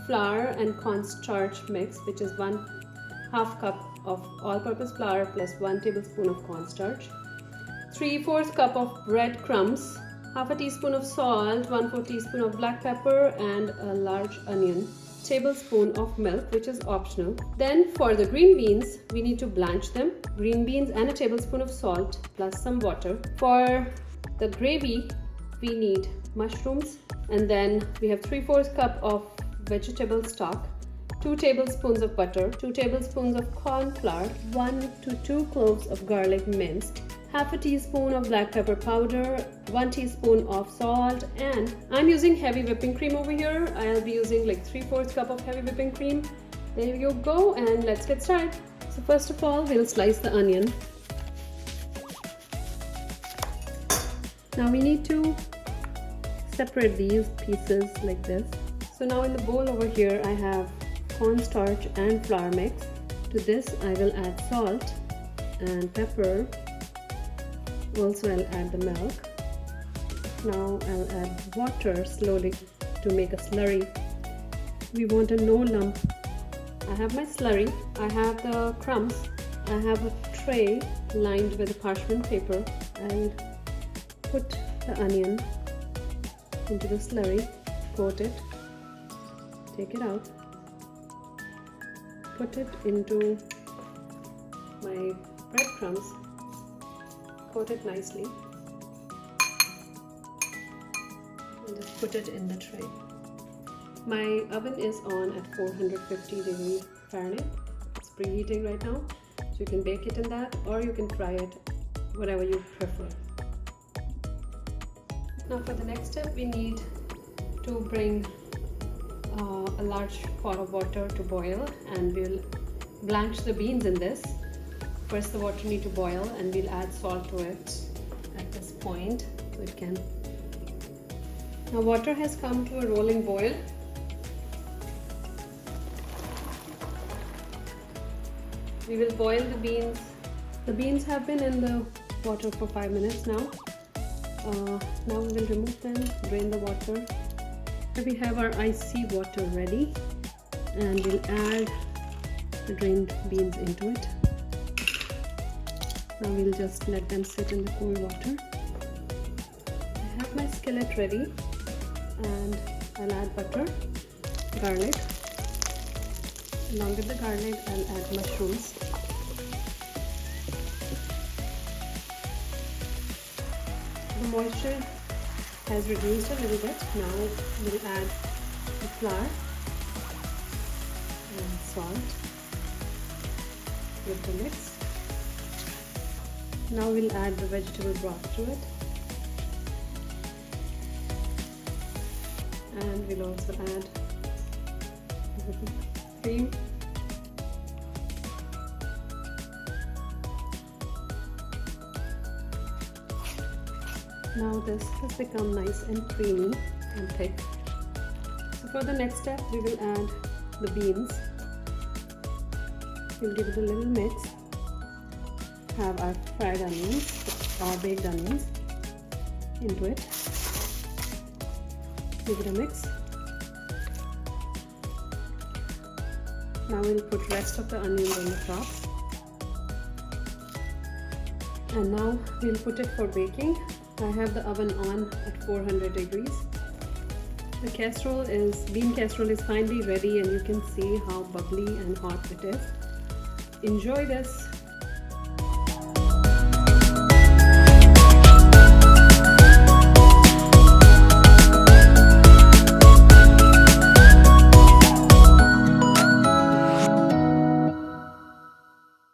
flour and cornstarch mix, which is 1/2 cup of all-purpose flour plus 1 tablespoon of cornstarch, 3/4 cup of breadcrumbs, half a teaspoon of salt, 1/4 teaspoon of black pepper, and a large onion, tablespoon of milk, which is optional. Then for the green beans, we need to blanch them. Green beans and a tablespoon of salt plus some water. For the gravy, we need mushrooms, and then we have 3/4 cup of vegetable stock, 2 tablespoons of butter, 2 tablespoons of corn flour, 1 to 2 cloves of garlic minced, half a teaspoon of black pepper powder, 1 teaspoon of salt, and I'm using heavy whipping cream over here. I'll be using like 3/4 cup of heavy whipping cream. There you go, and let's get started. So first of all, we'll slice the onion. Now we need to separate these pieces like this. So now in the bowl over here, I have cornstarch and flour mix. To this, I will add salt and pepper. Also, I'll add the milk. Now I'll add water slowly to make a slurry. We want a no lump. I have my slurry. I have the crumbs. I have a tray lined with parchment paper. I'll put the onion into the slurry, coat it, take it out, put it into my breadcrumbs, coat it nicely, and just put it in the tray. My oven is on at 450 degrees Fahrenheit. It's preheating right now, so you can bake it in that or you can fry it, whatever you prefer. Now for the next step, we need to bring a large pot of water to boil, and we'll blanch the beans in this. First the water need to boil, and we'll add salt to it at this point so it can. Now water has come to a rolling boil. We will boil the beans. The beans have been in the water for 5 minutes now. Now we will remove them, drain the water. We have our icy water ready, and we'll add the drained beans into it. Now we'll just let them sit in the cool water. I have my skillet ready, and I'll add butter, garlic. Along with the garlic, I'll add mushrooms. The moisture has reduced a little bit. Now we'll add the flour and salt with the mix. Now we'll add the vegetable broth to it, and we'll also add the cream. Now this has become nice and creamy and thick. So for the next step, we will add the beans. We'll give it a little mix. Have our fried onions or baked onions into it. Give it a mix. Now we'll put rest of the onions on the top. And now we'll put it for baking. I have the oven on at 400 degrees. The bean casserole is finally ready, and you can see how bubbly and hot it is. Enjoy this.